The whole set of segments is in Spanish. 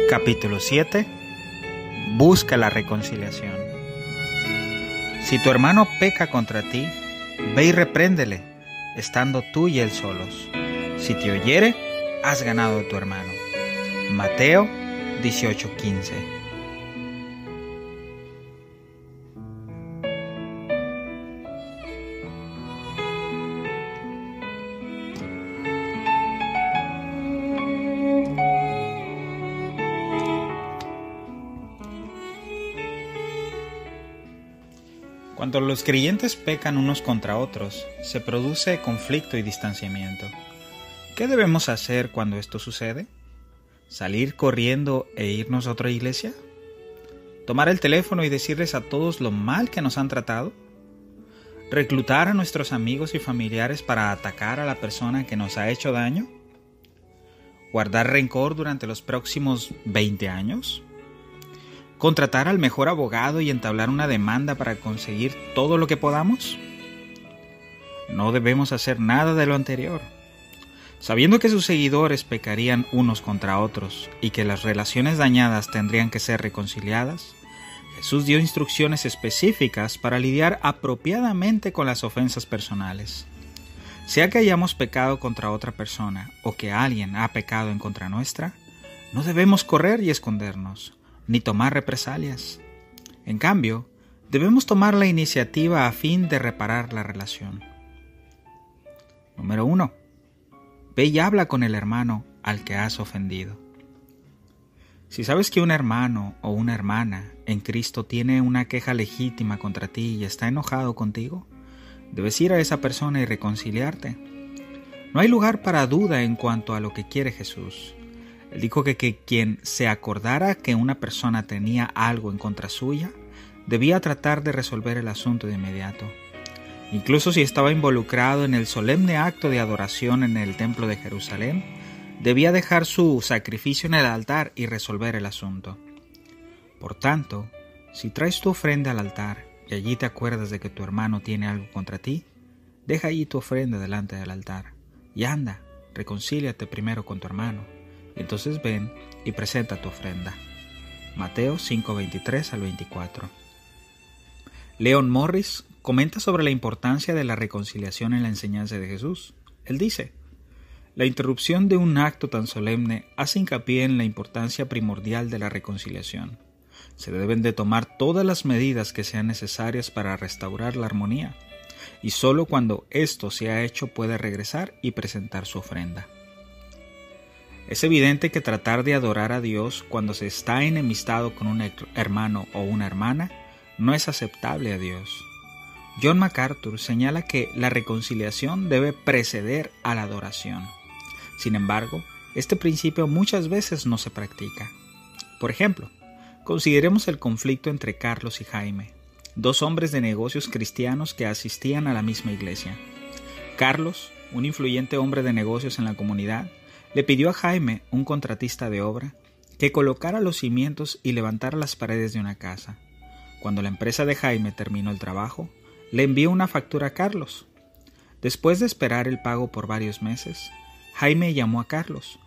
Capítulo 7. Busca la reconciliación. Si tu hermano peca contra ti, ve y repréndele, estando tú y él solos. Si te oyere, has ganado a tu hermano. Mateo 18:15. Cuando los creyentes pecan unos contra otros, se produce conflicto y distanciamiento. ¿Qué debemos hacer cuando esto sucede? ¿Salir corriendo e irnos a otra iglesia? ¿Tomar el teléfono y decirles a todos lo mal que nos han tratado? ¿Reclutar a nuestros amigos y familiares para atacar a la persona que nos ha hecho daño? ¿Guardar rencor durante los próximos 20 años? ¿Contratar al mejor abogado y entablar una demanda para conseguir todo lo que podamos? No debemos hacer nada de lo anterior. Sabiendo que sus seguidores pecarían unos contra otros y que las relaciones dañadas tendrían que ser reconciliadas, Jesús dio instrucciones específicas para lidiar apropiadamente con las ofensas personales. Sea que hayamos pecado contra otra persona o que alguien ha pecado en contra nuestra, no debemos correr y escondernos, ni tomar represalias. En cambio, debemos tomar la iniciativa a fin de reparar la relación. Número 1. Ve y habla con el hermano al que has ofendido. Si sabes que un hermano o una hermana en Cristo tiene una queja legítima contra ti y está enojado contigo, debes ir a esa persona y reconciliarte. No hay lugar para duda en cuanto a lo que quiere Jesús. Él dijo que quien se acordara que una persona tenía algo en contra suya, debía tratar de resolver el asunto de inmediato. Incluso si estaba involucrado en el solemne acto de adoración en el templo de Jerusalén, debía dejar su sacrificio en el altar y resolver el asunto. Por tanto, si traes tu ofrenda al altar y allí te acuerdas de que tu hermano tiene algo contra ti, deja allí tu ofrenda delante del altar y anda, reconcíliate primero con tu hermano. Entonces ven y presenta tu ofrenda. Mateo 5:23 al 24. Leon Morris comenta sobre la importancia de la reconciliación en la enseñanza de Jesús. Él dice: la interrupción de un acto tan solemne hace hincapié en la importancia primordial de la reconciliación. Se deben de tomar todas las medidas que sean necesarias para restaurar la armonía, y solo cuando esto se ha hecho puede regresar y presentar su ofrenda. Es evidente que tratar de adorar a Dios cuando se está enemistado con un hermano o una hermana no es aceptable a Dios. John MacArthur señala que la reconciliación debe preceder a la adoración. Sin embargo, este principio muchas veces no se practica. Por ejemplo, consideremos el conflicto entre Carlos y Jaime, dos hombres de negocios cristianos que asistían a la misma iglesia. Carlos, un influyente hombre de negocios en la comunidad, le pidió a Jaime, un contratista de obra, que colocara los cimientos y levantara las paredes de una casa. Cuando la empresa de Jaime terminó el trabajo, le envió una factura a Carlos. Después de esperar el pago por varios meses, Jaime llamó a Carlos,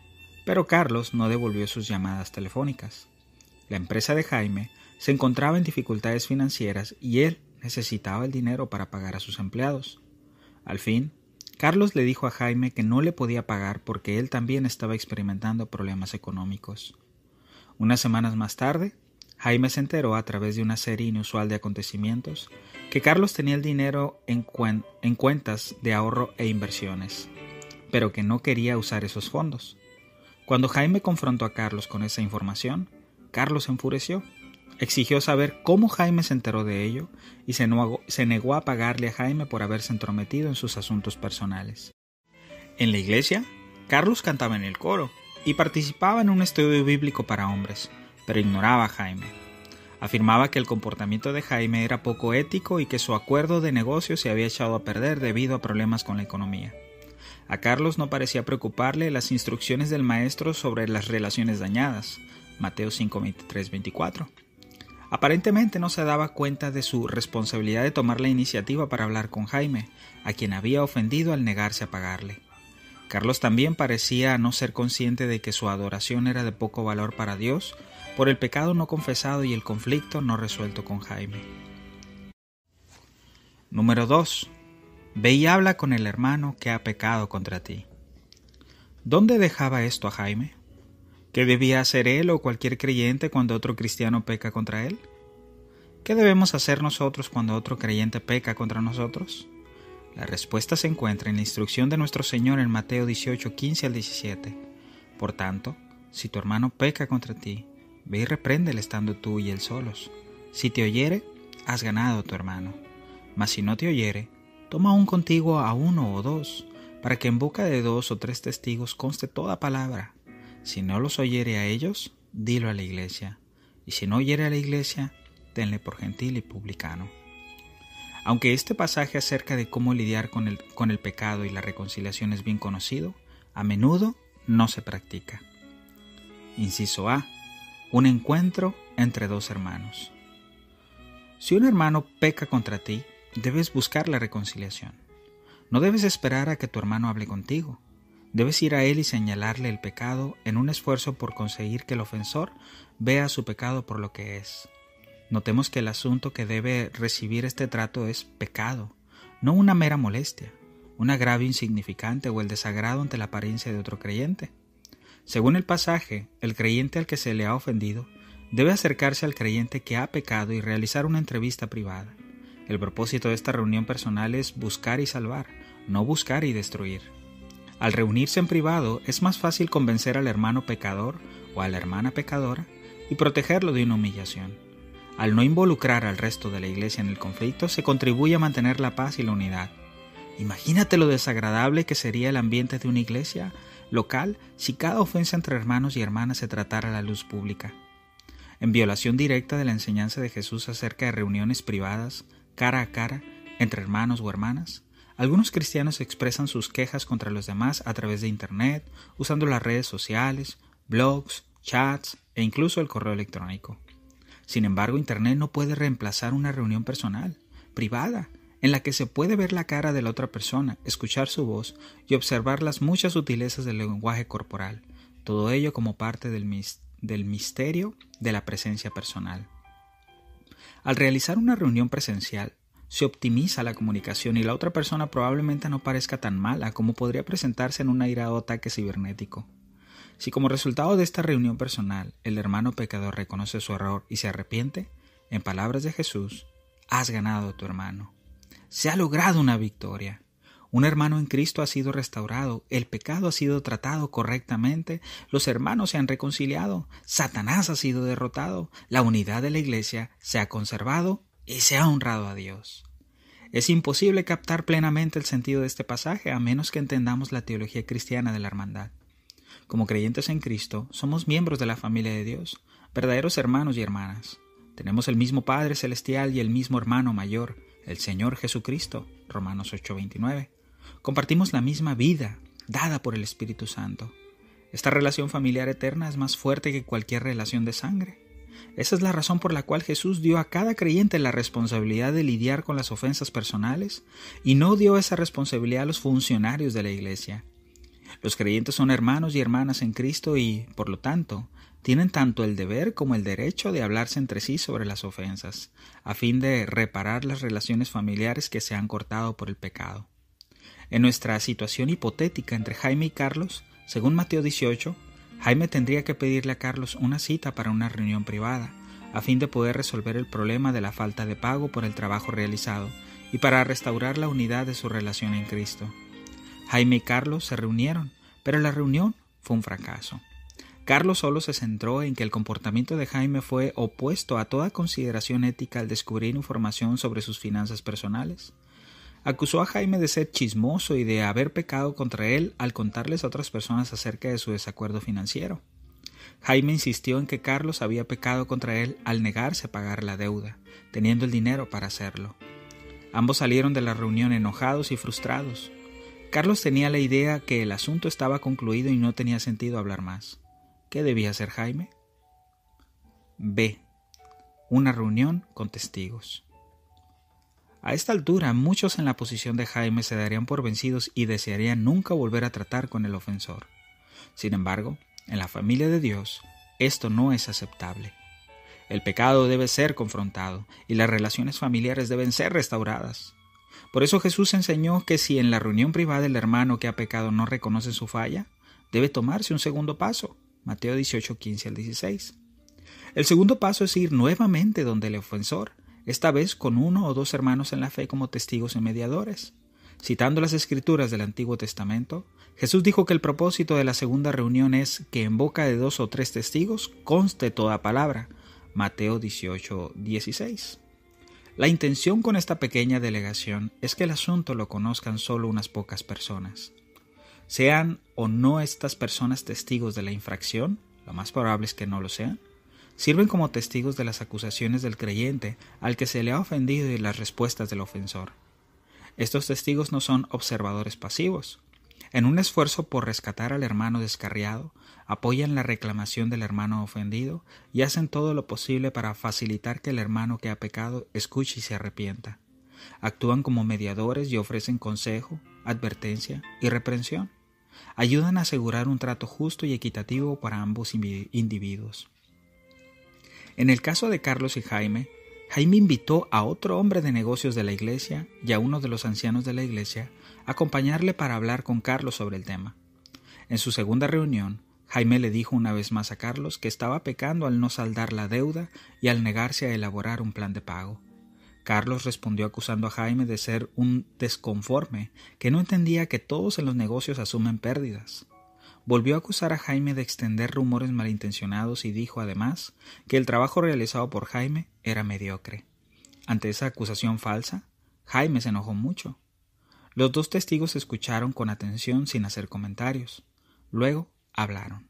pero Carlos no devolvió sus llamadas telefónicas. La empresa de Jaime se encontraba en dificultades financieras y él necesitaba el dinero para pagar a sus empleados. Al fin, Carlos le dijo a Jaime que no le podía pagar porque él también estaba experimentando problemas económicos. Unas semanas más tarde, Jaime se enteró a través de una serie inusual de acontecimientos que Carlos tenía el dinero en cuentas de ahorro e inversiones, pero que no quería usar esos fondos. Cuando Jaime confrontó a Carlos con esa información, Carlos se enfureció. Exigió saber cómo Jaime se enteró de ello y se negó a pagarle a Jaime por haberse entrometido en sus asuntos personales. En la iglesia, Carlos cantaba en el coro y participaba en un estudio bíblico para hombres, pero ignoraba a Jaime. Afirmaba que el comportamiento de Jaime era poco ético y que su acuerdo de negocio se había echado a perder debido a problemas con la economía. A Carlos no parecía preocuparle las instrucciones del maestro sobre las relaciones dañadas, Mateo 5:23-24. Aparentemente no se daba cuenta de su responsabilidad de tomar la iniciativa para hablar con Jaime, a quien había ofendido al negarse a pagarle. Carlos también parecía no ser consciente de que su adoración era de poco valor para Dios por el pecado no confesado y el conflicto no resuelto con Jaime. Número 2. Ve y habla con el hermano que ha pecado contra ti. ¿Dónde dejaba esto a Jaime? ¿Qué debía hacer él o cualquier creyente cuando otro cristiano peca contra él? ¿Qué debemos hacer nosotros cuando otro creyente peca contra nosotros? La respuesta se encuentra en la instrucción de nuestro Señor en Mateo 18, 15 al 17. Por tanto, si tu hermano peca contra ti, ve y repréndele estando tú y él solos. Si te oyere, has ganado a tu hermano. Mas si no te oyere, toma aún contigo a uno o dos, para que en boca de 2 o 3 testigos conste toda palabra. Si no los oyere a ellos, dilo a la iglesia. Y si no oyere a la iglesia, tenle por gentil y publicano. Aunque este pasaje acerca de cómo lidiar con el pecado y la reconciliación es bien conocido, a menudo no se practica. Inciso A. Un encuentro entre dos hermanos. Si un hermano peca contra ti, debes buscar la reconciliación. No debes esperar a que tu hermano hable contigo. Debes ir a él y señalarle el pecado en un esfuerzo por conseguir que el ofensor vea su pecado por lo que es. Notemos que el asunto que debe recibir este trato es pecado, no una mera molestia, un agravio insignificante o el desagrado ante la apariencia de otro creyente. Según el pasaje, el creyente al que se le ha ofendido debe acercarse al creyente que ha pecado y realizar una entrevista privada. El propósito de esta reunión personal es buscar y salvar, no buscar y destruir. Al reunirse en privado es más fácil convencer al hermano pecador o a la hermana pecadora y protegerlo de una humillación. Al no involucrar al resto de la iglesia en el conflicto, se contribuye a mantener la paz y la unidad. Imagínate lo desagradable que sería el ambiente de una iglesia local si cada ofensa entre hermanos y hermanas se tratara a la luz pública. En violación directa de la enseñanza de Jesús acerca de reuniones privadas, cara a cara, entre hermanos o hermanas, algunos cristianos expresan sus quejas contra los demás a través de Internet, usando las redes sociales, blogs, chats e incluso el correo electrónico. Sin embargo, Internet no puede reemplazar una reunión personal, privada, en la que se puede ver la cara de la otra persona, escuchar su voz y observar las muchas sutilezas del lenguaje corporal, todo ello como parte del misterio de la presencia personal. Al realizar una reunión presencial, se optimiza la comunicación y la otra persona probablemente no parezca tan mala como podría presentarse en un airado ataque cibernético. Si como resultado de esta reunión personal el hermano pecador reconoce su error y se arrepiente, en palabras de Jesús, has ganado a tu hermano. Se ha logrado una victoria. Un hermano en Cristo ha sido restaurado, el pecado ha sido tratado correctamente, los hermanos se han reconciliado, Satanás ha sido derrotado, la unidad de la iglesia se ha conservado y se ha honrado a Dios. Es imposible captar plenamente el sentido de este pasaje a menos que entendamos la teología cristiana de la hermandad. Como creyentes en Cristo, somos miembros de la familia de Dios, verdaderos hermanos y hermanas. Tenemos el mismo Padre Celestial y el mismo hermano mayor, el Señor Jesucristo, Romanos 8:29. Compartimos la misma vida, dada por el Espíritu Santo. Esta relación familiar eterna es más fuerte que cualquier relación de sangre. Esa es la razón por la cual Jesús dio a cada creyente la responsabilidad de lidiar con las ofensas personales y no dio esa responsabilidad a los funcionarios de la iglesia. Los creyentes son hermanos y hermanas en Cristo y, por lo tanto, tienen tanto el deber como el derecho de hablarse entre sí sobre las ofensas, a fin de reparar las relaciones familiares que se han cortado por el pecado. En nuestra situación hipotética entre Jaime y Carlos, según Mateo 18, Jaime tendría que pedirle a Carlos una cita para una reunión privada, a fin de poder resolver el problema de la falta de pago por el trabajo realizado y para restaurar la unidad de su relación en Cristo. Jaime y Carlos se reunieron, pero la reunión fue un fracaso. Carlos solo se centró en que el comportamiento de Jaime fue opuesto a toda consideración ética al descubrir información sobre sus finanzas personales. Acusó a Jaime de ser chismoso y de haber pecado contra él al contarles a otras personas acerca de su desacuerdo financiero. Jaime insistió en que Carlos había pecado contra él al negarse a pagar la deuda, teniendo el dinero para hacerlo. Ambos salieron de la reunión enojados y frustrados. Carlos tenía la idea que el asunto estaba concluido y no tenía sentido hablar más. ¿Qué debía hacer Jaime? B. Una reunión con testigos. A esta altura, muchos en la posición de Jaime se darían por vencidos y desearían nunca volver a tratar con el ofensor. Sin embargo, en la familia de Dios, esto no es aceptable. El pecado debe ser confrontado y las relaciones familiares deben ser restauradas. Por eso Jesús enseñó que si en la reunión privada el hermano que ha pecado no reconoce su falla, debe tomarse un segundo paso. Mateo 18, 15 al 16. El segundo paso es ir nuevamente donde el ofensor, esta vez con uno o dos hermanos en la fe como testigos y mediadores. Citando las Escrituras del Antiguo Testamento, Jesús dijo que el propósito de la segunda reunión es que en boca de 2 o 3 testigos conste toda palabra. Mateo 18, 16. La intención con esta pequeña delegación es que el asunto lo conozcan solo unas pocas personas. Sean o no estas personas testigos de la infracción, lo más probable es que no lo sean, sirven como testigos de las acusaciones del creyente al que se le ha ofendido y las respuestas del ofensor. Estos testigos no son observadores pasivos. En un esfuerzo por rescatar al hermano descarriado, apoyan la reclamación del hermano ofendido y hacen todo lo posible para facilitar que el hermano que ha pecado escuche y se arrepienta. Actúan como mediadores y ofrecen consejo, advertencia y reprensión. Ayudan a asegurar un trato justo y equitativo para ambos individuos. En el caso de Carlos y Jaime, Jaime invitó a otro hombre de negocios de la iglesia y a uno de los ancianos de la iglesia a acompañarle para hablar con Carlos sobre el tema. En su segunda reunión, Jaime le dijo una vez más a Carlos que estaba pecando al no saldar la deuda y al negarse a elaborar un plan de pago. Carlos respondió acusando a Jaime de ser un desconforme, que no entendía que todos en los negocios asumen pérdidas. Volvió a acusar a Jaime de extender rumores malintencionados y dijo además que el trabajo realizado por Jaime era mediocre. Ante esa acusación falsa, Jaime se enojó mucho. Los dos testigos escucharon con atención sin hacer comentarios. Luego hablaron.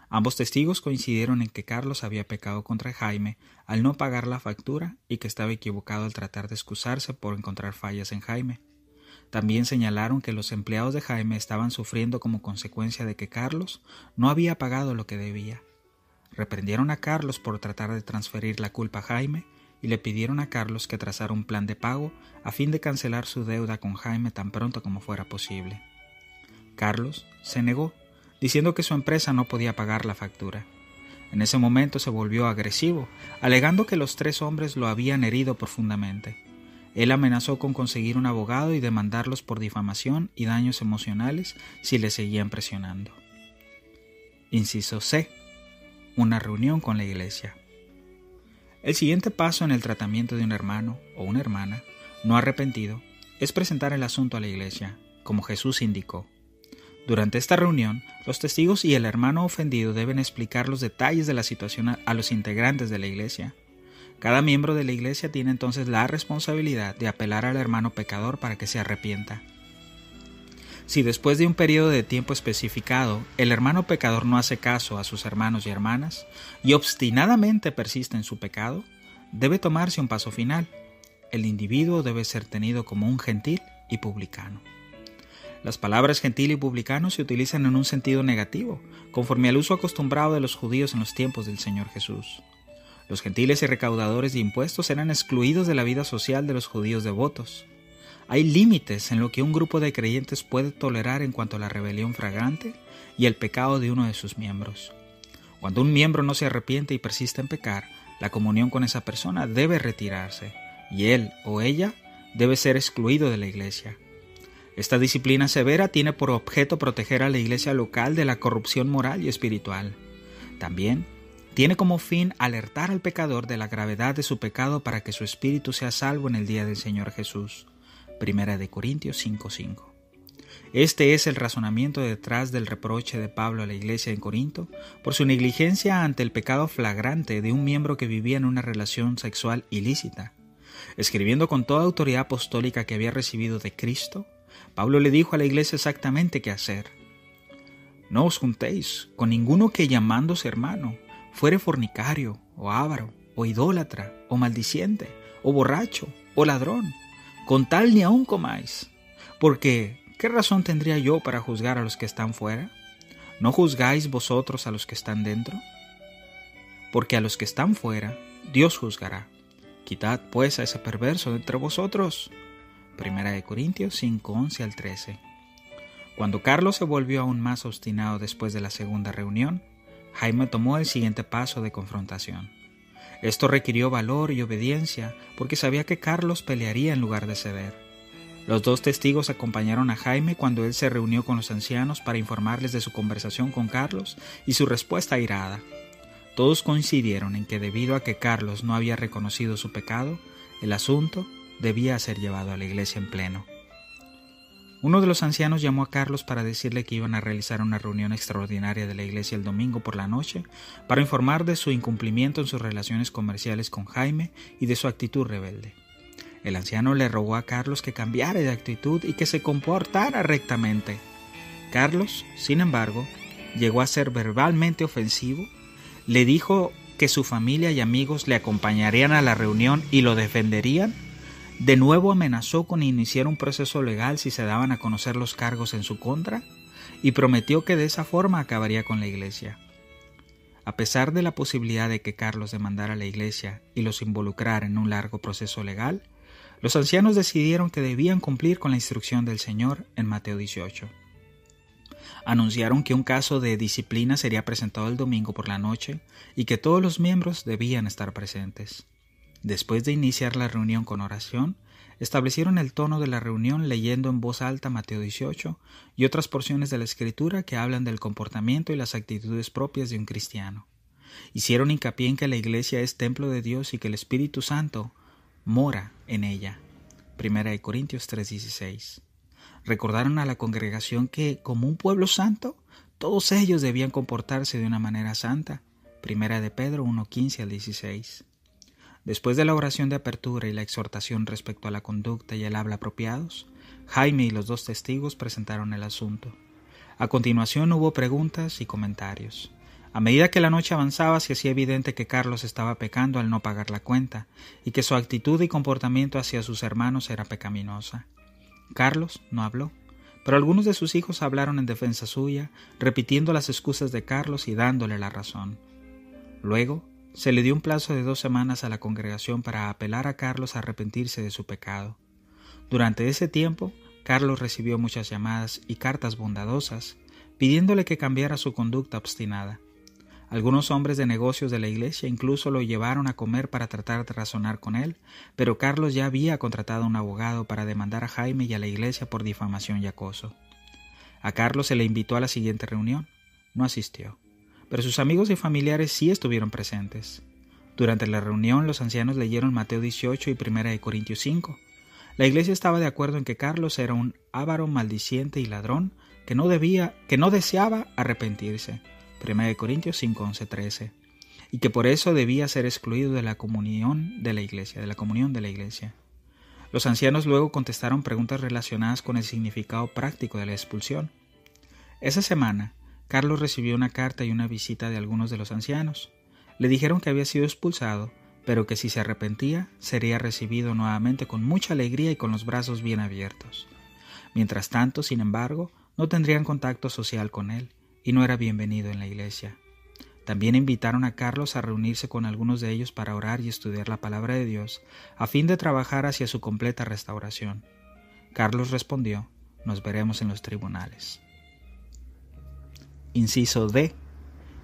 Ambos testigos coincidieron en que Carlos había pecado contra Jaime al no pagar la factura y que estaba equivocado al tratar de excusarse por encontrar fallas en Jaime. También señalaron que los empleados de Jaime estaban sufriendo como consecuencia de que Carlos no había pagado lo que debía. Reprendieron a Carlos por tratar de transferir la culpa a Jaime y le pidieron a Carlos que trazara un plan de pago a fin de cancelar su deuda con Jaime tan pronto como fuera posible. Carlos se negó, diciendo que su empresa no podía pagar la factura. En ese momento se volvió agresivo, alegando que los 3 hombres lo habían herido profundamente. Él amenazó con conseguir un abogado y demandarlos por difamación y daños emocionales si le seguían presionando. Inciso C. Una reunión con la iglesia. El siguiente paso en el tratamiento de un hermano o una hermana no arrepentido es presentar el asunto a la iglesia, como Jesús indicó. Durante esta reunión, los testigos y el hermano ofendido deben explicar los detalles de la situación a los integrantes de la iglesia. Cada miembro de la iglesia tiene entonces la responsabilidad de apelar al hermano pecador para que se arrepienta. Si después de un periodo de tiempo especificado, el hermano pecador no hace caso a sus hermanos y hermanas y obstinadamente persiste en su pecado, debe tomarse un paso final. El individuo debe ser tenido como un gentil y publicano. Las palabras gentil y publicano se utilizan en un sentido negativo, conforme al uso acostumbrado de los judíos en los tiempos del Señor Jesús. Los gentiles y recaudadores de impuestos eran excluidos de la vida social de los judíos devotos. Hay límites en lo que un grupo de creyentes puede tolerar en cuanto a la rebelión flagrante y el pecado de uno de sus miembros. Cuando un miembro no se arrepiente y persiste en pecar, la comunión con esa persona debe retirarse, y él o ella debe ser excluido de la iglesia. Esta disciplina severa tiene por objeto proteger a la iglesia local de la corrupción moral y espiritual. También tiene como fin alertar al pecador de la gravedad de su pecado para que su espíritu sea salvo en el día del Señor Jesús. 1 Corintios 5:5. Este es el razonamiento detrás del reproche de Pablo a la iglesia en Corinto por su negligencia ante el pecado flagrante de un miembro que vivía en una relación sexual ilícita. Escribiendo con toda autoridad apostólica que había recibido de Cristo, Pablo le dijo a la iglesia exactamente qué hacer. No os juntéis con ninguno que llamándose hermano fuere fornicario, o avaro, o idólatra, o maldiciente, o borracho, o ladrón, con tal ni aun comáis. Porque, ¿qué razón tendría yo para juzgar a los que están fuera? ¿No juzgáis vosotros a los que están dentro? Porque a los que están fuera, Dios juzgará. Quitad pues a ese perverso de entre vosotros. 1 Corintios 5, 11 al 13. Cuando Carlos se volvió aún más obstinado después de la segunda reunión, Jaime tomó el siguiente paso de confrontación. Esto requirió valor y obediencia porque sabía que Carlos pelearía en lugar de ceder. Los dos testigos acompañaron a Jaime cuando él se reunió con los ancianos para informarles de su conversación con Carlos y su respuesta airada. Todos coincidieron en que debido a que Carlos no había reconocido su pecado, el asunto debía ser llevado a la iglesia en pleno. Uno de los ancianos llamó a Carlos para decirle que iban a realizar una reunión extraordinaria de la iglesia el domingo por la noche para informar de su incumplimiento en sus relaciones comerciales con Jaime y de su actitud rebelde. El anciano le rogó a Carlos que cambiara de actitud y que se comportara rectamente. Carlos, sin embargo, llegó a ser verbalmente ofensivo. Le dijo que su familia y amigos le acompañarían a la reunión y lo defenderían. De nuevo amenazó con iniciar un proceso legal si se daban a conocer los cargos en su contra y prometió que de esa forma acabaría con la iglesia. A pesar de la posibilidad de que Carlos demandara a la iglesia y los involucrara en un largo proceso legal, los ancianos decidieron que debían cumplir con la instrucción del Señor en Mateo 18. Anunciaron que un caso de disciplina sería presentado el domingo por la noche y que todos los miembros debían estar presentes. Después de iniciar la reunión con oración, establecieron el tono de la reunión leyendo en voz alta Mateo 18 y otras porciones de la Escritura que hablan del comportamiento y las actitudes propias de un cristiano. Hicieron hincapié en que la iglesia es templo de Dios y que el Espíritu Santo mora en ella. 1 Corintios 3:16. Recordaron a la congregación que, como un pueblo santo, todos ellos debían comportarse de una manera santa. 1 Pedro 1:15 al 16. Después de la oración de apertura y la exhortación respecto a la conducta y el habla apropiados, Jaime y los dos testigos presentaron el asunto. A continuación hubo preguntas y comentarios. A medida que la noche avanzaba, se hacía evidente que Carlos estaba pecando al no pagar la cuenta y que su actitud y comportamiento hacia sus hermanos era pecaminosa. Carlos no habló, pero algunos de sus hijos hablaron en defensa suya, repitiendo las excusas de Carlos y dándole la razón. Luego, se le dio un plazo de 2 semanas a la congregación para apelar a Carlos a arrepentirse de su pecado. Durante ese tiempo, Carlos recibió muchas llamadas y cartas bondadosas, pidiéndole que cambiara su conducta obstinada. Algunos hombres de negocios de la iglesia incluso lo llevaron a comer para tratar de razonar con él, pero Carlos ya había contratado a un abogado para demandar a Jaime y a la iglesia por difamación y acoso. A Carlos se le invitó a la siguiente reunión. No asistió, pero sus amigos y familiares sí estuvieron presentes. Durante la reunión, los ancianos leyeron Mateo 18 y 1 Corintios 5. La iglesia estaba de acuerdo en que Carlos era un avaro, maldiciente y ladrón que no deseaba arrepentirse. 1 Corintios 5, 11, 13. Y que por eso debía ser excluido de la comunión de la iglesia. Los ancianos luego contestaron preguntas relacionadas con el significado práctico de la expulsión. Esa semana, Carlos recibió una carta y una visita de algunos de los ancianos. Le dijeron que había sido expulsado, pero que si se arrepentía, sería recibido nuevamente con mucha alegría y con los brazos bien abiertos. Mientras tanto, sin embargo, no tendrían contacto social con él, y no era bienvenido en la iglesia. También invitaron a Carlos a reunirse con algunos de ellos para orar y estudiar la palabra de Dios, a fin de trabajar hacia su completa restauración. Carlos respondió: «Nos veremos en los tribunales». Inciso D.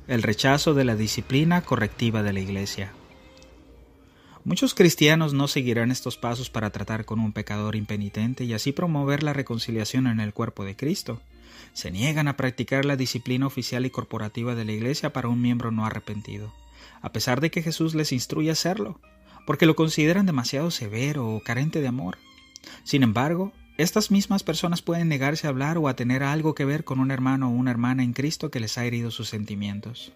El rechazo de la disciplina correctiva de la iglesia. Muchos cristianos no seguirán estos pasos para tratar con un pecador impenitente y así promover la reconciliación en el cuerpo de Cristo. Se niegan a practicar la disciplina oficial y corporativa de la iglesia para un miembro no arrepentido, a pesar de que Jesús les instruye a hacerlo, porque lo consideran demasiado severo o carente de amor. Sin embargo, estas mismas personas pueden negarse a hablar o a tener algo que ver con un hermano o una hermana en Cristo que les ha herido sus sentimientos.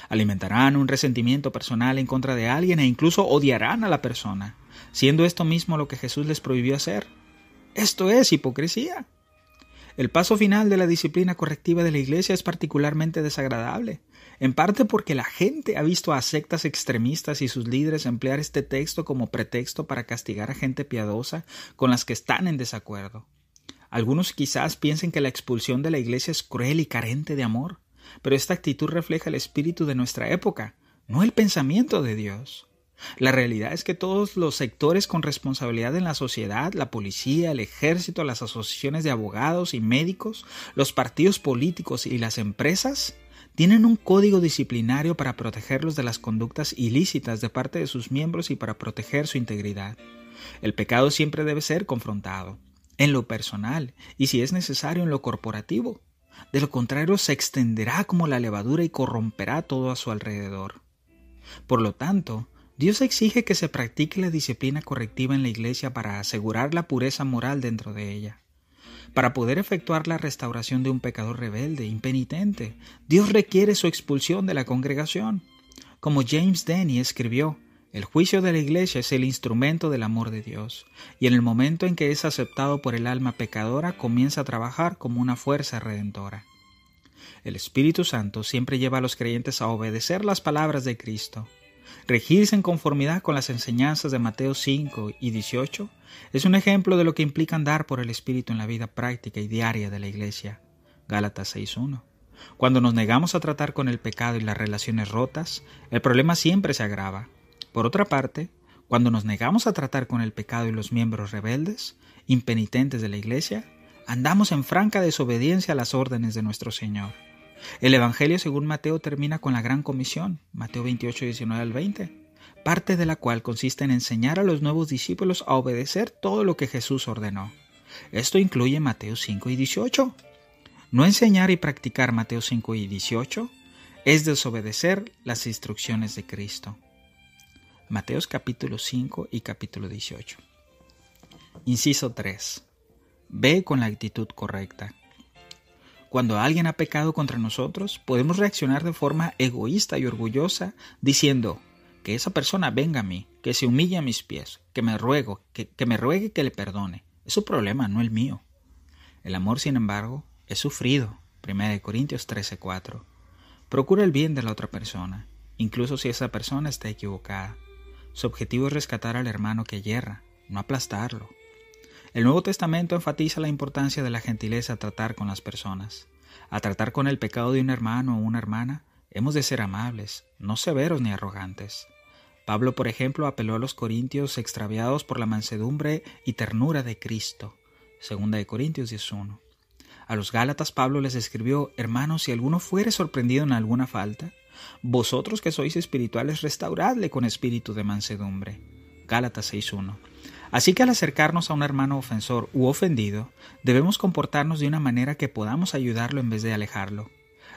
Alimentarán un resentimiento personal en contra de alguien e incluso odiarán a la persona, siendo esto mismo lo que Jesús les prohibió hacer. Esto es hipocresía. El paso final de la disciplina correctiva de la iglesia es particularmente desagradable, en parte porque la gente ha visto a sectas extremistas y sus líderes emplear este texto como pretexto para castigar a gente piadosa con las que están en desacuerdo. Algunos quizás piensen que la expulsión de la iglesia es cruel y carente de amor, pero esta actitud refleja el espíritu de nuestra época, no el pensamiento de Dios. La realidad es que todos los sectores con responsabilidad en la sociedad, la policía, el ejército, las asociaciones de abogados y médicos, los partidos políticos y las empresas, tienen un código disciplinario para protegerlos de las conductas ilícitas de parte de sus miembros y para proteger su integridad. El pecado siempre debe ser confrontado, en lo personal y si es necesario en lo corporativo. De lo contrario se extenderá como la levadura y corromperá todo a su alrededor. Por lo tanto, Dios exige que se practique la disciplina correctiva en la iglesia para asegurar la pureza moral dentro de ella. Para poder efectuar la restauración de un pecador rebelde, impenitente, Dios requiere su expulsión de la congregación. Como James Denney escribió, el juicio de la iglesia es el instrumento del amor de Dios, y en el momento en que es aceptado por el alma pecadora, comienza a trabajar como una fuerza redentora. El Espíritu Santo siempre lleva a los creyentes a obedecer las palabras de Cristo. Regirse en conformidad con las enseñanzas de Mateo 5 y 18 es un ejemplo de lo que implica andar por el Espíritu en la vida práctica y diaria de la Iglesia. Gálatas 6:1. Cuando nos negamos a tratar con el pecado y las relaciones rotas, el problema siempre se agrava. Por otra parte, cuando nos negamos a tratar con el pecado y los miembros rebeldes, impenitentes de la Iglesia, andamos en franca desobediencia a las órdenes de nuestro Señor. El Evangelio según Mateo termina con la Gran Comisión, Mateo 28, 19 al 20, parte de la cual consiste en enseñar a los nuevos discípulos a obedecer todo lo que Jesús ordenó. Esto incluye Mateo 5 y 18. No enseñar y practicar Mateo 5 y 18 es desobedecer las instrucciones de Cristo. Mateos capítulo 5 y capítulo 18. Inciso 3. Ve con la actitud correcta. Cuando alguien ha pecado contra nosotros, podemos reaccionar de forma egoísta y orgullosa, diciendo, que esa persona venga a mí, que se humille a mis pies, que me ruegue que le perdone. Es su problema, no el mío. El amor, sin embargo, es sufrido. 1 Corintios 13:4. Procura el bien de la otra persona, incluso si esa persona está equivocada. Su objetivo es rescatar al hermano que yerra, no aplastarlo. El Nuevo Testamento enfatiza la importancia de la gentileza a tratar con las personas. A tratar con el pecado de un hermano o una hermana, hemos de ser amables, no severos ni arrogantes. Pablo, por ejemplo, apeló a los corintios extraviados por la mansedumbre y ternura de Cristo. 2 Corintios 10:1. A los Gálatas Pablo les escribió: hermanos, si alguno fuere sorprendido en alguna falta, vosotros que sois espirituales, restauradle con espíritu de mansedumbre. Gálatas 6:1. Así que al acercarnos a un hermano ofensor u ofendido, debemos comportarnos de una manera que podamos ayudarlo en vez de alejarlo.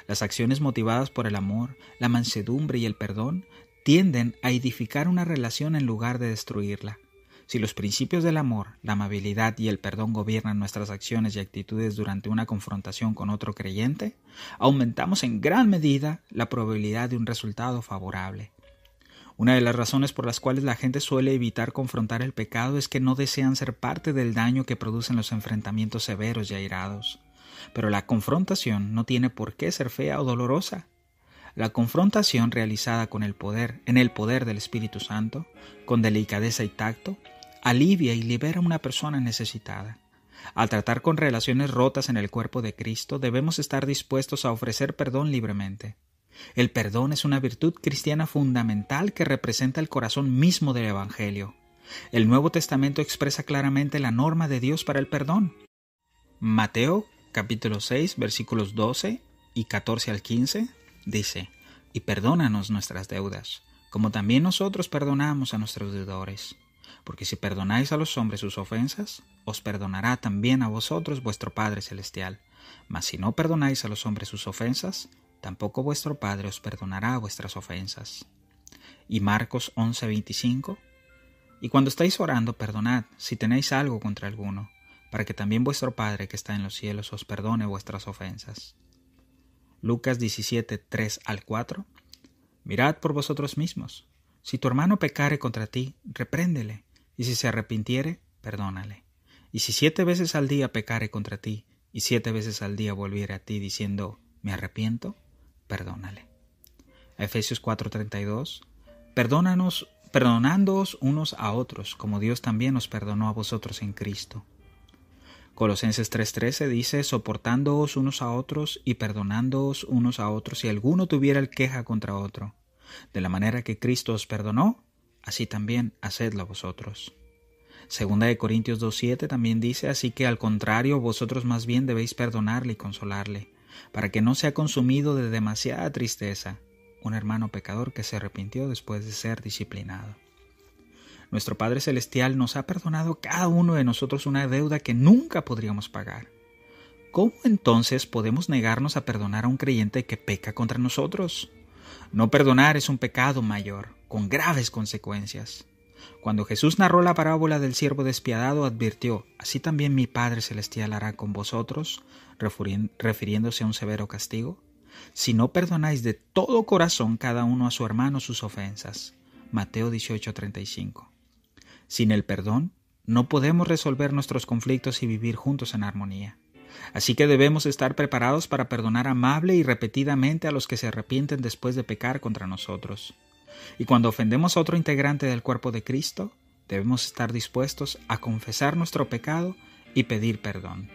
Las acciones motivadas por el amor, la mansedumbre y el perdón tienden a edificar una relación en lugar de destruirla. Si los principios del amor, la amabilidad y el perdón gobiernan nuestras acciones y actitudes durante una confrontación con otro creyente, aumentamos en gran medida la probabilidad de un resultado favorable. Una de las razones por las cuales la gente suele evitar confrontar el pecado es que no desean ser parte del daño que producen los enfrentamientos severos y airados. Pero la confrontación no tiene por qué ser fea o dolorosa. La confrontación realizada en el poder del Espíritu Santo, con delicadeza y tacto, alivia y libera a una persona necesitada. Al tratar con relaciones rotas en el cuerpo de Cristo, debemos estar dispuestos a ofrecer perdón libremente. El perdón es una virtud cristiana fundamental que representa el corazón mismo del Evangelio. El Nuevo Testamento expresa claramente la norma de Dios para el perdón. Mateo, capítulo 6, versículos 12 y 14 al 15, dice: y perdónanos nuestras deudas, como también nosotros perdonamos a nuestros deudores. Porque si perdonáis a los hombres sus ofensas, os perdonará también a vosotros vuestro Padre Celestial. Mas si no perdonáis a los hombres sus ofensas, tampoco vuestro Padre os perdonará vuestras ofensas. Y Marcos 11:25. Y cuando estáis orando, perdonad si tenéis algo contra alguno, para que también vuestro Padre que está en los cielos os perdone vuestras ofensas. Lucas 17:3 al 4. Mirad por vosotros mismos. Si tu hermano pecare contra ti, repréndele, y si se arrepintiere, perdónale. Y si 7 veces al día pecare contra ti, y 7 veces al día volviere a ti diciendo, me arrepiento, perdónale. Efesios 4:32. Perdonándoos unos a otros, como Dios también os perdonó a vosotros en Cristo. Colosenses 3:13 dice, soportándoos unos a otros y perdonándoos unos a otros si alguno tuviera queja contra otro. De la manera que Cristo os perdonó, así también hacedlo vosotros. Segunda de Corintios 2:7 también dice: así que al contrario, vosotros más bien debéis perdonarle y consolarle, para que no sea consumido de demasiada tristeza, un hermano pecador que se arrepintió después de ser disciplinado. Nuestro Padre Celestial nos ha perdonado cada uno de nosotros una deuda que nunca podríamos pagar. ¿Cómo entonces podemos negarnos a perdonar a un creyente que peca contra nosotros? No perdonar es un pecado mayor, con graves consecuencias. Cuando Jesús narró la parábola del siervo despiadado, advirtió: así también mi Padre Celestial hará con vosotros, refiriéndose a un severo castigo, si no perdonáis de todo corazón cada uno a su hermano sus ofensas. Mateo 18:35. Sin el perdón, no podemos resolver nuestros conflictos y vivir juntos en armonía. Así que debemos estar preparados para perdonar amable y repetidamente a los que se arrepienten después de pecar contra nosotros. Y cuando ofendemos a otro integrante del cuerpo de Cristo, debemos estar dispuestos a confesar nuestro pecado y pedir perdón.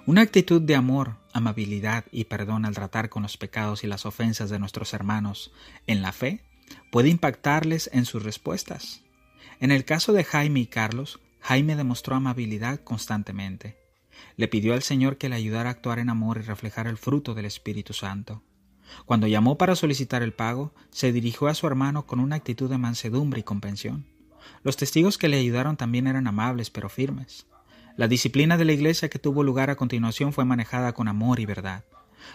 Una actitud de amor, amabilidad y perdón al tratar con los pecados y las ofensas de nuestros hermanos en la fe puede impactarles en sus respuestas. En el caso de Jaime y Carlos, Jaime demostró amabilidad constantemente. Le pidió al Señor que le ayudara a actuar en amor y reflejar el fruto del Espíritu Santo. Cuando llamó para solicitar el pago, se dirigió a su hermano con una actitud de mansedumbre y comprensión. Los testigos que le ayudaron también eran amables pero firmes. La disciplina de la iglesia que tuvo lugar a continuación fue manejada con amor y verdad.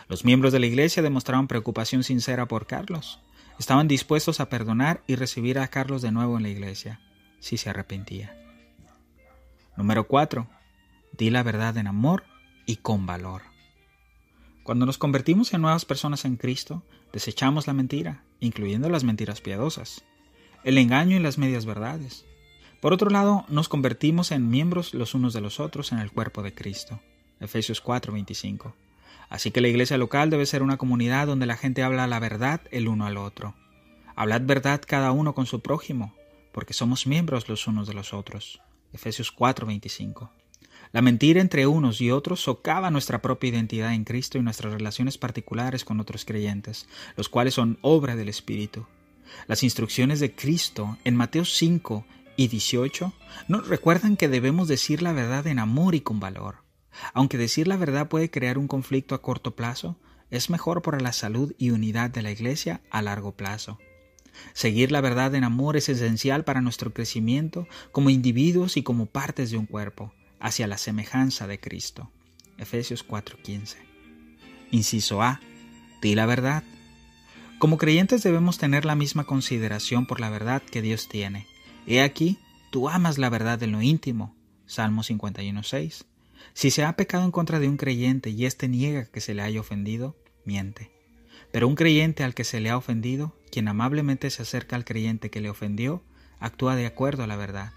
Los miembros de la iglesia demostraron preocupación sincera por Carlos. Estaban dispuestos a perdonar y recibir a Carlos de nuevo en la iglesia, si se arrepentía. Número 4. Di la verdad en amor y con valor. Cuando nos convertimos en nuevas personas en Cristo, desechamos la mentira, incluyendo las mentiras piadosas, el engaño y las medias verdades. Por otro lado, nos convertimos en miembros los unos de los otros en el cuerpo de Cristo. Efesios 4:25. Así que la iglesia local debe ser una comunidad donde la gente habla la verdad el uno al otro. Hablad verdad cada uno con su prójimo, porque somos miembros los unos de los otros. Efesios 4:25. La mentira entre unos y otros socava nuestra propia identidad en Cristo y nuestras relaciones particulares con otros creyentes, los cuales son obra del Espíritu. Las instrucciones de Cristo en Mateo 5:18 nos recuerdan que debemos decir la verdad en amor y con valor. Aunque decir la verdad puede crear un conflicto a corto plazo, es mejor para la salud y unidad de la Iglesia a largo plazo. Seguir la verdad en amor es esencial para nuestro crecimiento como individuos y como partes de un cuerpo, hacia la semejanza de Cristo. Efesios 4:15. Inciso A. Di la verdad. Como creyentes debemos tener la misma consideración por la verdad que Dios tiene. He aquí, tú amas la verdad en lo íntimo. Salmo 51:6. Si se ha pecado en contra de un creyente y éste niega que se le haya ofendido, miente. Pero un creyente al que se le ha ofendido, quien amablemente se acerca al creyente que le ofendió, actúa de acuerdo a la verdad.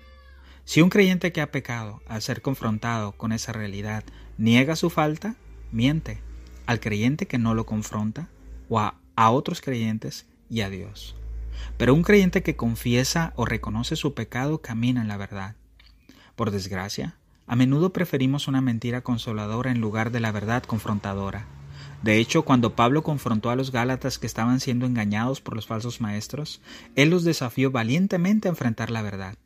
Si un creyente que ha pecado, al ser confrontado con esa realidad, niega su falta, miente al creyente que no lo confronta o a otros creyentes y a Dios. Pero un creyente que confiesa o reconoce su pecado camina en la verdad. Por desgracia, a menudo preferimos una mentira consoladora en lugar de la verdad confrontadora. De hecho, cuando Pablo confrontó a los Gálatas que estaban siendo engañados por los falsos maestros, él los desafió valientemente a enfrentar la verdad.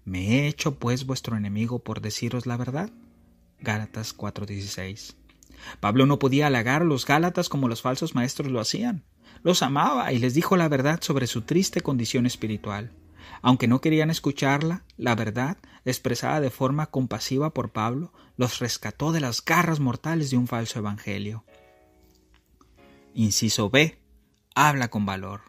¿Me he hecho pues vuestro enemigo por deciros la verdad? Gálatas 4:16. Pablo no podía halagar a los Gálatas como los falsos maestros lo hacían. Los amaba y les dijo la verdad sobre su triste condición espiritual. Aunque no querían escucharla, la verdad, expresada de forma compasiva por Pablo, los rescató de las garras mortales de un falso evangelio. Inciso B. Habla con valor.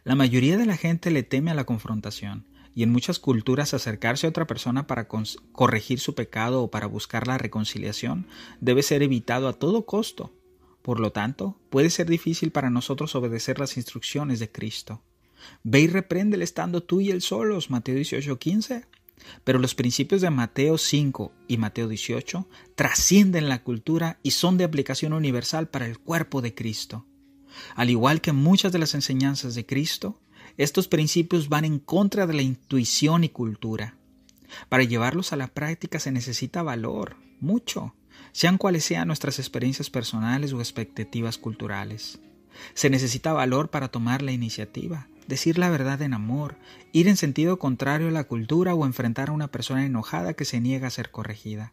La mayoría de la gente le teme a la confrontación, y en muchas culturas acercarse a otra persona para corregir su pecado o para buscar la reconciliación debe ser evitado a todo costo. Por lo tanto, puede ser difícil para nosotros obedecer las instrucciones de Cristo. Ve y repréndele estando tú y él solos, Mateo 18:15. Pero los principios de Mateo 5 y Mateo 18 trascienden la cultura y son de aplicación universal para el cuerpo de Cristo. Al igual que muchas de las enseñanzas de Cristo, estos principios van en contra de la intuición y cultura. Para llevarlos a la práctica se necesita valor, mucho, sean cuales sean nuestras experiencias personales o expectativas culturales. Se necesita valor para tomar la iniciativa, decir la verdad en amor, ir en sentido contrario a la cultura o enfrentar a una persona enojada que se niega a ser corregida.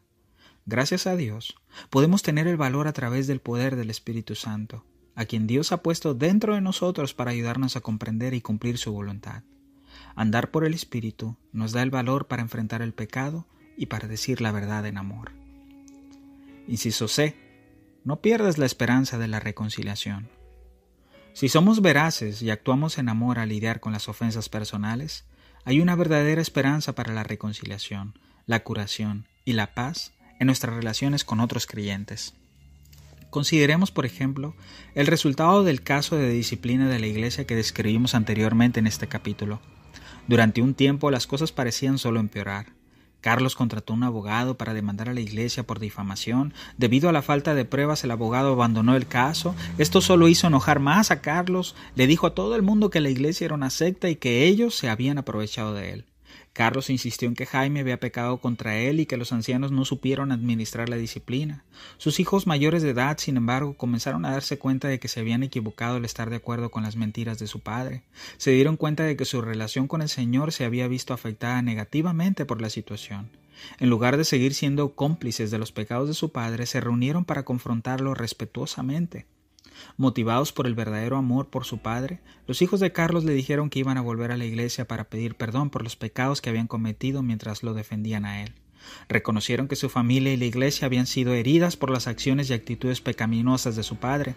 Gracias a Dios, podemos tener el valor a través del poder del Espíritu Santo, a quien Dios ha puesto dentro de nosotros para ayudarnos a comprender y cumplir su voluntad. Andar por el Espíritu nos da el valor para enfrentar el pecado y para decir la verdad en amor. Inciso C. No pierdas la esperanza de la reconciliación. Si somos veraces y actuamos en amor al lidiar con las ofensas personales, hay una verdadera esperanza para la reconciliación, la curación y la paz en nuestras relaciones con otros creyentes. Consideremos, por ejemplo, el resultado del caso de disciplina de la iglesia que describimos anteriormente en este capítulo. Durante un tiempo las cosas parecían solo empeorar. Carlos contrató un abogado para demandar a la iglesia por difamación. Debido a la falta de pruebas, el abogado abandonó el caso. Esto solo hizo enojar más a Carlos. Le dijo a todo el mundo que la iglesia era una secta y que ellos se habían aprovechado de él. Carlos insistió en que Jaime había pecado contra él y que los ancianos no supieron administrar la disciplina. Sus hijos mayores de edad, sin embargo, comenzaron a darse cuenta de que se habían equivocado al estar de acuerdo con las mentiras de su padre. Se dieron cuenta de que su relación con el Señor se había visto afectada negativamente por la situación. En lugar de seguir siendo cómplices de los pecados de su padre, se reunieron para confrontarlo respetuosamente. Motivados por el verdadero amor por su padre, los hijos de Carlos le dijeron que iban a volver a la iglesia para pedir perdón por los pecados que habían cometido mientras lo defendían a él. Reconocieron que su familia y la iglesia habían sido heridas por las acciones y actitudes pecaminosas de su padre.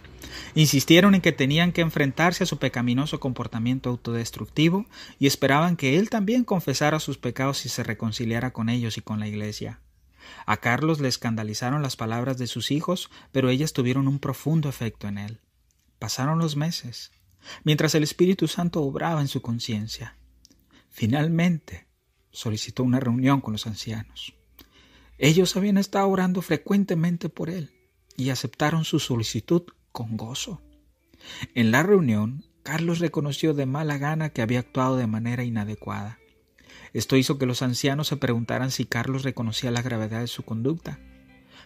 Insistieron en que tenían que enfrentarse a su pecaminoso comportamiento autodestructivo y esperaban que él también confesara sus pecados y se reconciliara con ellos y con la iglesia. A Carlos le escandalizaron las palabras de sus hijos, pero ellas tuvieron un profundo efecto en él. Pasaron los meses, mientras el Espíritu Santo obraba en su conciencia. Finalmente, solicitó una reunión con los ancianos. Ellos habían estado orando frecuentemente por él y aceptaron su solicitud con gozo. En la reunión, Carlos reconoció de mala gana que había actuado de manera inadecuada. Esto hizo que los ancianos se preguntaran si Carlos reconocía la gravedad de su conducta.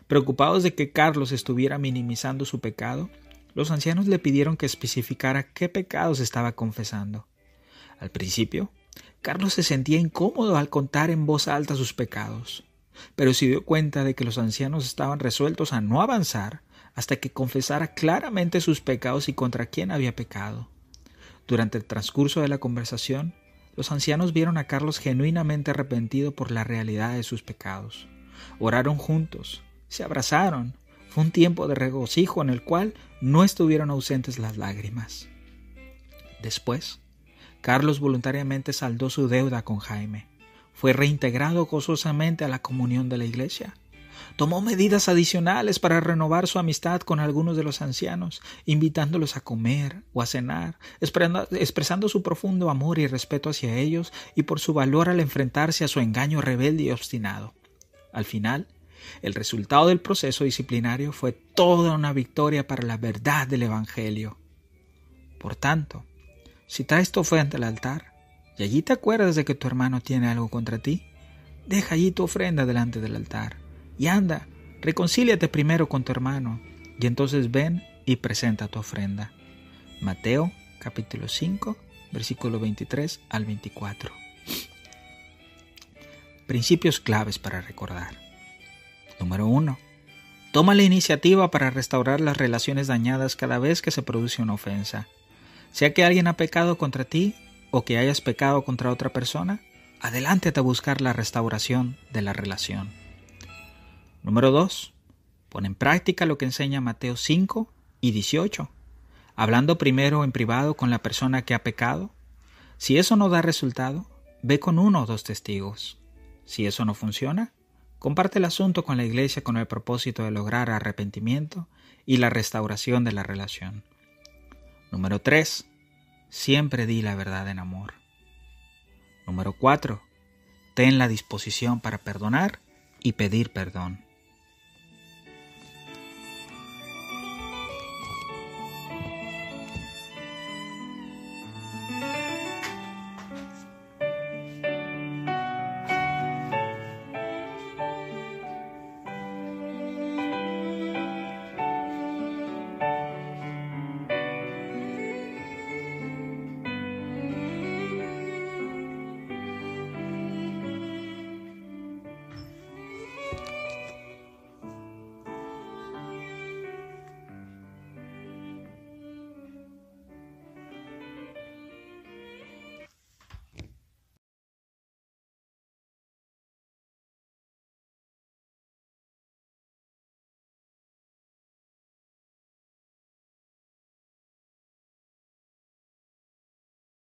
Preocupados de que Carlos estuviera minimizando su pecado, los ancianos le pidieron que especificara qué pecados estaba confesando. Al principio, Carlos se sentía incómodo al contar en voz alta sus pecados, pero se dio cuenta de que los ancianos estaban resueltos a no avanzar hasta que confesara claramente sus pecados y contra quién había pecado. Durante el transcurso de la conversación, los ancianos vieron a Carlos genuinamente arrepentido por la realidad de sus pecados. Oraron juntos, se abrazaron. Fue un tiempo de regocijo en el cual no estuvieron ausentes las lágrimas. Después, Carlos voluntariamente saldó su deuda con Jaime. Fue reintegrado gozosamente a la comunión de la iglesia. Tomó medidas adicionales para renovar su amistad con algunos de los ancianos, invitándolos a comer o a cenar, expresando su profundo amor y respeto hacia ellos y por su valor al enfrentarse a su engaño rebelde y obstinado. Al final, el resultado del proceso disciplinario fue toda una victoria para la verdad del Evangelio. Por tanto, si traes tu ofrenda al altar y allí te acuerdas de que tu hermano tiene algo contra ti, deja allí tu ofrenda delante del altar. Y anda, reconcíliate primero con tu hermano, y entonces ven y presenta tu ofrenda. Mateo, capítulo 5, versículo 23 al 24. Principios claves para recordar. Número 1. Toma la iniciativa para restaurar las relaciones dañadas cada vez que se produce una ofensa. Sea que alguien ha pecado contra ti o que hayas pecado contra otra persona, adelántate a buscar la restauración de la relación. Número 2. Pon en práctica lo que enseña Mateo 5 y 18, hablando primero en privado con la persona que ha pecado. Si eso no da resultado, ve con 1 o 2 testigos. Si eso no funciona, comparte el asunto con la iglesia con el propósito de lograr arrepentimiento y la restauración de la relación. Número 3. Siempre di la verdad en amor. Número 4. Ten la disposición para perdonar y pedir perdón.